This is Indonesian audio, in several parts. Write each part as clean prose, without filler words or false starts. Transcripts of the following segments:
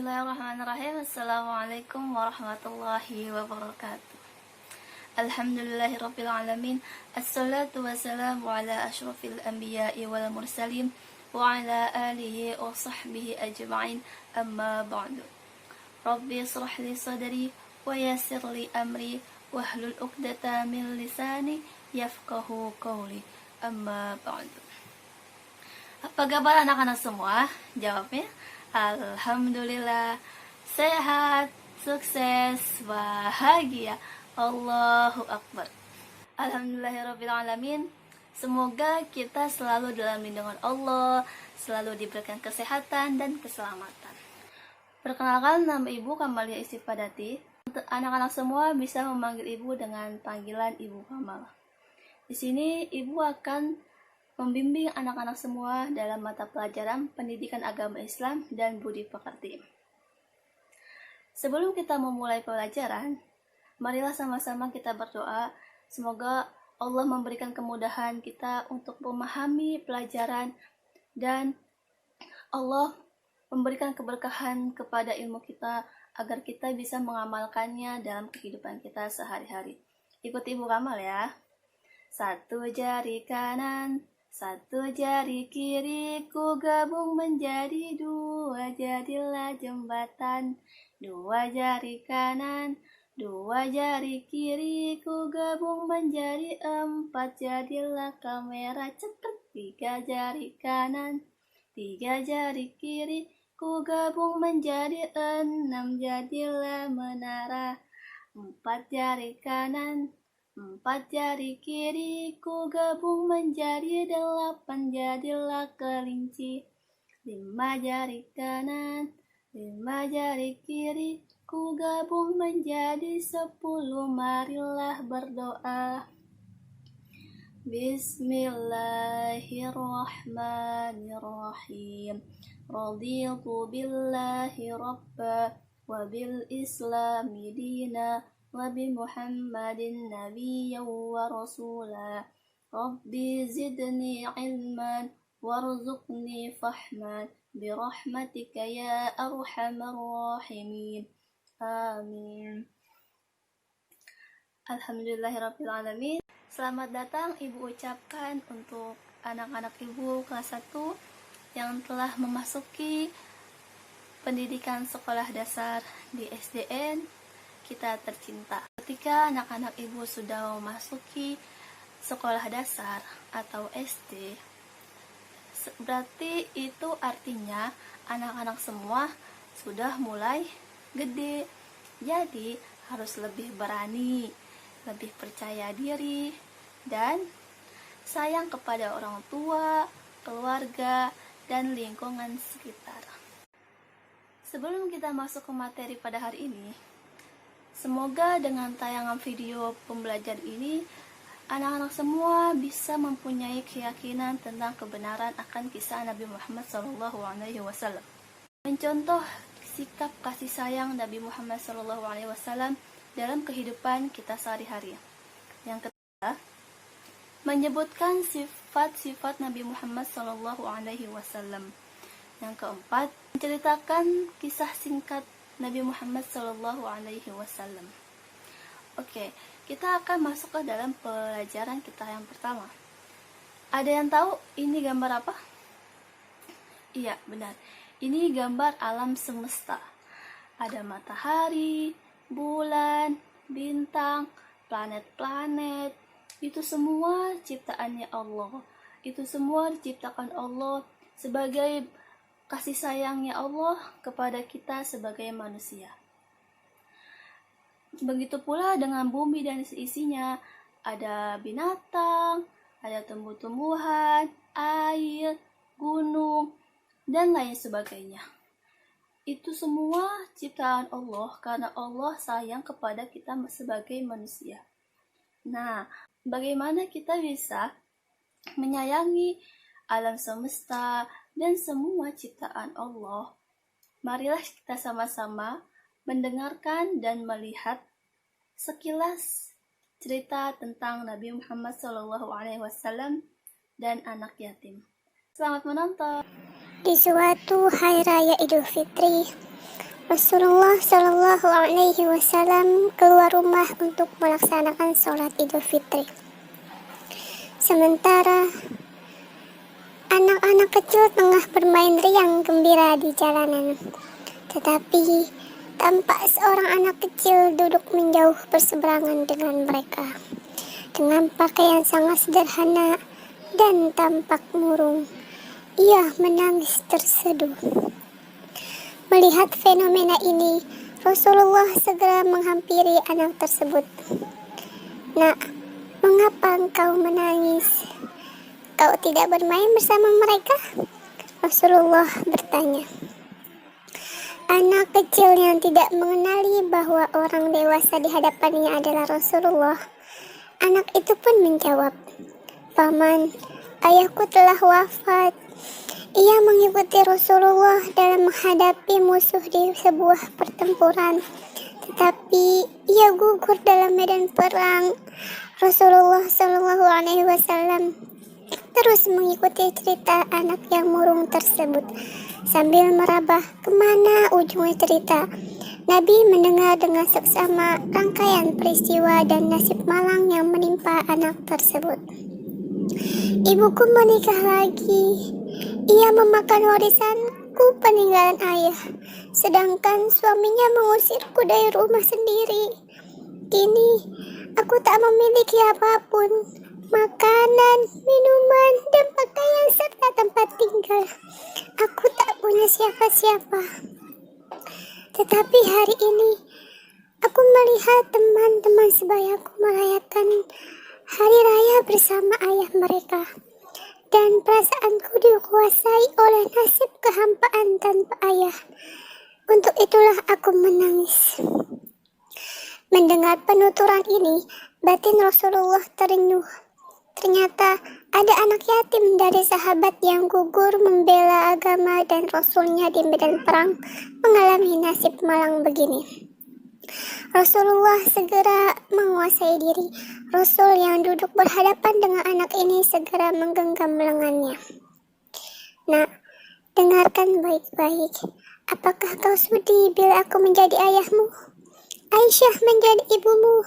Bismillahirrahmanirrahim. Assalamualaikum warahmatullahi wabarakatuh. Alhamdulillahirabbil alamin. Assalatu wassalamu ala asyrafil anbiya'i wal mursalin wa ala alihi wa sahbihi ajma'in. Amma ba'du. Rabbi israh li sadri wa yassir li amri wahlul 'uqdatam min lisani yafqahu qawli. Amma ba'du. Apa kabar anak-anak semua? Jawabnya alhamdulillah, sehat, sukses, bahagia. Allahu Akbar. Alhamdulillahirabbil alamin. Semoga kita selalu dalam lindungan Allah, selalu diberikan kesehatan dan keselamatan. Perkenalkan, nama Ibu Kamalia Istighfadati. Anak-anak semua bisa memanggil Ibu dengan panggilan Ibu Kamal. Di sini Ibu akan membimbing anak-anak semua dalam mata pelajaran pendidikan agama Islam dan budi pekerti. Sebelum kita memulai pelajaran, marilah sama-sama kita berdoa, semoga Allah memberikan kemudahan kita untuk memahami pelajaran dan Allah memberikan keberkahan kepada ilmu kita agar kita bisa mengamalkannya dalam kehidupan kita sehari-hari. Ikuti Ibu Kamal ya. Satu jari kanan, satu jari kiri, ku gabung menjadi dua, jadilah jembatan. Dua jari kanan, dua jari kiri, ku gabung menjadi empat, jadilah kamera cepat. Tiga jari kanan, tiga jari kiri, ku gabung menjadi enam, jadilah menara. Empat jari kanan, empat jari kiri, ku gabung menjadi delapan, jadilah kelinci. Lima jari kanan, lima jari kiri, ku gabung menjadi 10, marilah berdoa. Bismillahirrahmanirrahim. Raditu billahi rabba wa bil islami dina wa bi Muhammadin nabiyyan wa rasula. Rabbi zidni ilman warzuqni fahman bi rahmatika ya arhamar rahimin. Amin. Alhamdulillahirabbil alamin. Selamat datang Ibu ucapkan untuk anak-anak Ibu kelas 1 yang telah memasuki pendidikan sekolah dasar di SDN kita tercinta. Ketika anak-anak Ibu sudah memasuki sekolah dasar atau SD, berarti itu artinya anak-anak semua sudah mulai gede. Jadi harus lebih berani, lebih percaya diri, dan sayang kepada orang tua, keluarga, dan lingkungan sekitar. Sebelum kita masuk ke materi pada hari ini, semoga dengan tayangan video pembelajaran ini, anak-anak semua bisa mempunyai keyakinan tentang kebenaran akan kisah Nabi Muhammad SAW. Mencontoh sikap kasih sayang Nabi Muhammad SAW dalam kehidupan kita sehari-hari. Yang ketiga, menyebutkan sifat-sifat Nabi Muhammad SAW. Yang keempat, menceritakan kisah singkat Nabi Muhammad SAW. Oke, kita akan masuk ke dalam pelajaran kita yang pertama. Ada yang tahu ini gambar apa? Iya, benar. Ini gambar alam semesta. Ada matahari, bulan, bintang, planet-planet. Itu semua ciptaannya Allah. Itu semua diciptakan Allah sebagai kasih sayangnya Allah kepada kita sebagai manusia. Begitu pula dengan bumi dan isinya, ada binatang, ada tumbuh-tumbuhan, air, gunung, dan lain sebagainya. Itu semua ciptaan Allah karena Allah sayang kepada kita sebagai manusia. Nah, bagaimana kita bisa menyayangi alam semesta dan semua ciptaan Allah? Marilah kita sama-sama mendengarkan dan melihat sekilas cerita tentang Nabi Muhammad SAW dan anak yatim. Selamat menonton. Di suatu hari raya Idul Fitri, Rasulullah Shallallahu Alaihi Wasallam keluar rumah untuk melaksanakan sholat Idul Fitri. Sementara anak-anak kecil tengah bermain riang gembira di jalanan. Tetapi tampak seorang anak kecil duduk menjauh berseberangan dengan mereka. Dengan pakaian sangat sederhana dan tampak murung, ia menangis terseduh. Melihat fenomena ini, Rasulullah segera menghampiri anak tersebut. "Nak, mengapa engkau menangis? Kau tidak bermain bersama mereka?" Rasulullah bertanya. Anak kecil yang tidak mengenali bahwa orang dewasa di hadapannya adalah Rasulullah, anak itu pun menjawab, "Paman, ayahku telah wafat. Ia mengikuti Rasulullah dalam menghadapi musuh di sebuah pertempuran, tetapi ia gugur dalam medan perang." Rasulullah Shallallahu Alaihi Wasallam terus mengikuti cerita anak yang murung tersebut sambil meraba kemana ujung cerita. Nabi mendengar dengan seksama rangkaian peristiwa dan nasib malang yang menimpa anak tersebut. "Ibuku menikah lagi. Ia memakan warisanku peninggalan ayah, sedangkan suaminya mengusirku dari rumah sendiri. Kini aku tak memiliki apapun, makanan, minuman, dan pakaian serta tempat tinggal. Aku tak punya siapa-siapa. Tetapi hari ini aku melihat teman-teman sebayaku merayakan hari raya bersama ayah mereka, dan perasaanku dikuasai oleh nasib kehampaan tanpa ayah. Untuk itulah aku menangis." Mendengar penuturan ini, batin Rasulullah terenyuh. Ternyata ada anak yatim dari sahabat yang gugur membela agama dan Rasulnya di medan perang mengalami nasib malang begini. Rasulullah segera menguasai diri. Rasul yang duduk berhadapan dengan anak ini segera menggenggam lengannya. "Nak, dengarkan baik-baik. Apakah kau sudi bila aku menjadi ayahmu? Aisyah menjadi ibumu,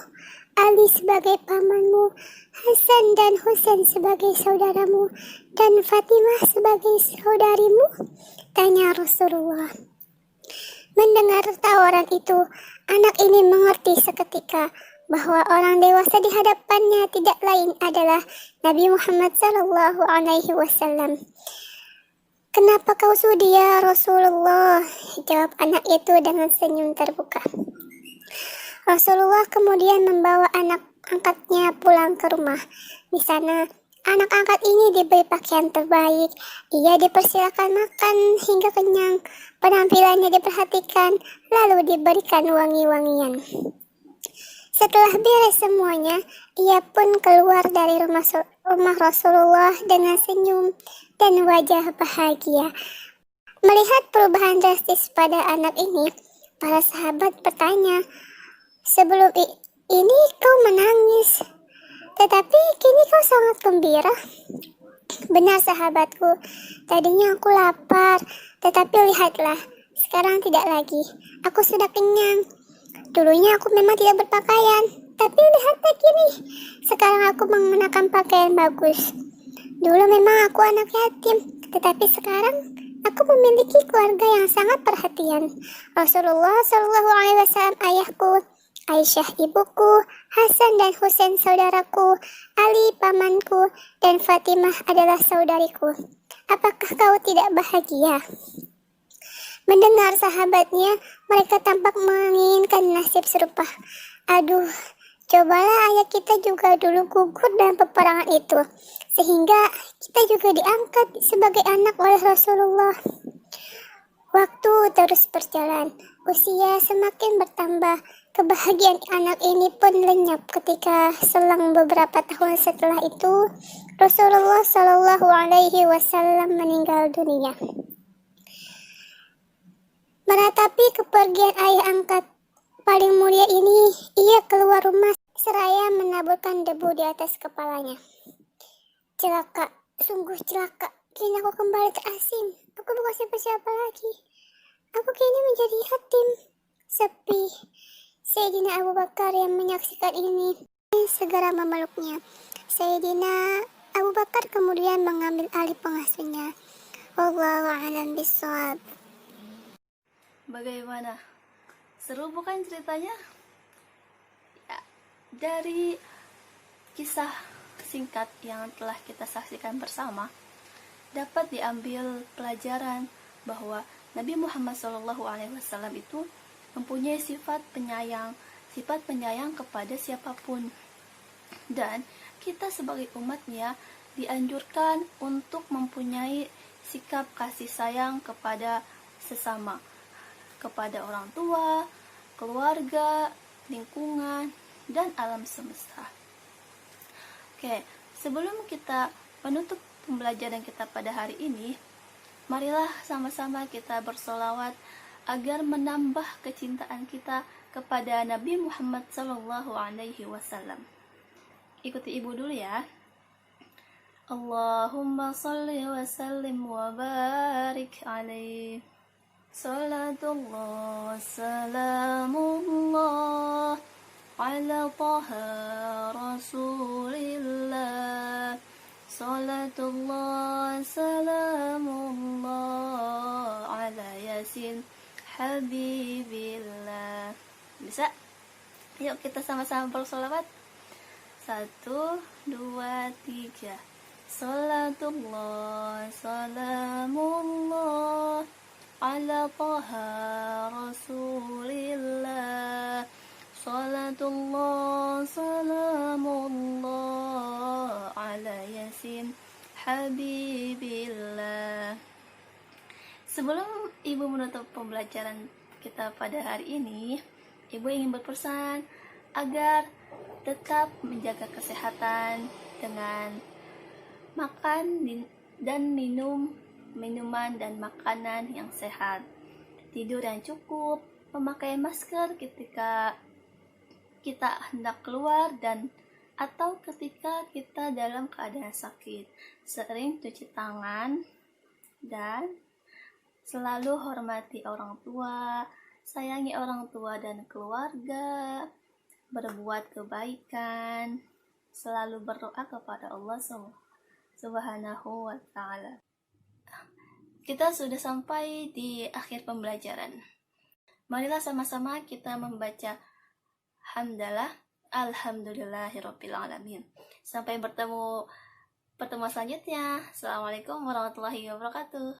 Ali sebagai pamanmu, Hasan dan Husain sebagai saudaramu, dan Fatimah sebagai saudarimu?" tanya Rasulullah. Mendengar tawaran itu, anak ini mengerti seketika bahwa orang dewasa di hadapannya tidak lain adalah Nabi Muhammad Sallallahu Alaihi Wasallam. "Kenapa kau sudi ya Rasulullah?" jawab anak itu dengan senyum terbuka. Rasulullah kemudian membawa anak angkatnya pulang ke rumah. Di sana, anak angkat ini diberi pakaian terbaik. Ia dipersilakan makan hingga kenyang. Penampilannya diperhatikan, lalu diberikan wangi-wangian. Setelah beres semuanya, ia pun keluar dari rumah Rasulullah dengan senyum dan wajah bahagia. Melihat perubahan drastis pada anak ini, para sahabat bertanya, "Sebelum ini kau menangis, tetapi kini kau sangat gembira." "Benar sahabatku, tadinya aku lapar, tetapi lihatlah, sekarang tidak lagi. Aku sudah kenyang. Dulunya aku memang tidak berpakaian, tapi lihatlah kini, sekarang aku mengenakan pakaian bagus. Dulu memang aku anak yatim, tetapi sekarang aku memiliki keluarga yang sangat perhatian. Rasulullah Shallallahu Alaihi Wasallam ayahku, Aisyah ibuku, Hasan dan Husain saudaraku, Ali pamanku, dan Fatimah adalah saudariku. Apakah kau tidak bahagia?" Mendengar sahabatnya, mereka tampak menginginkan nasib serupa. "Aduh, cobalah ayah kita juga dulu gugur dalam peperangan itu, sehingga kita juga diangkat sebagai anak oleh Rasulullah." Waktu terus berjalan, usia semakin bertambah. Kebahagiaan anak ini pun lenyap ketika selang beberapa tahun setelah itu, Rasulullah Shallallahu Alaihi Wasallam meninggal dunia. Meratapi kepergian ayah angkat paling mulia ini, ia keluar rumah seraya menaburkan debu di atas kepalanya. "Celaka, sungguh celaka. Kini aku kembali terasing. Aku bukan siapa-siapa lagi. Aku kayaknya menjadi yatim. Sepi. Sayyidina Abu Bakar yang menyaksikan ini segera memeluknya. Sayyidina Abu Bakar kemudian mengambil alih pengasuhnya. Wallahu a'lam bishawab. Bagaimana? Seru bukan ceritanya? Ya, dari kisah singkat yang telah kita saksikan bersama, dapat diambil pelajaran bahwa Nabi Muhammad SAW itu mempunyai sifat penyayang kepada siapapun. Dan kita sebagai umatnya dianjurkan untuk mempunyai sikap kasih sayang kepada sesama, kepada orang tua, keluarga, lingkungan, dan alam semesta. Oke, sebelum kita menutup pembelajaran kita pada hari ini, marilah sama-sama kita bersolawat agar menambah kecintaan kita kepada Nabi Muhammad SAW. Ikuti ibu dulu ya. Allahumma salli wa sallim wa barik alaih. Salatullah, salamullah ala taha rasulillah. Salatullah, salamullah ala yasin habibillah. Bisa? Yuk kita sama-sama bersolawat. 1, 2, 3. Salatullah, salamullah ala taha rasulillah. Salatullah, salamullah ala yasin habibillah. Sebelum ibu menutup pembelajaran kita pada hari ini, ibu ingin berpesan agar tetap menjaga kesehatan dengan makan dan minuman dan makanan yang sehat, tidur yang cukup, memakai masker ketika kita hendak keluar dan atau ketika kita dalam keadaan sakit, sering cuci tangan, dan selalu hormati orang tua, sayangi orang tua dan keluarga, berbuat kebaikan, selalu berdoa kepada Allah Subhanahu wa ta'ala. Kita sudah sampai di akhir pembelajaran. Marilah sama-sama kita membaca hamdalah, alhamdulillahirabbil alamin. Sampai bertemu pertemuan selanjutnya. Assalamualaikum warahmatullahi wabarakatuh.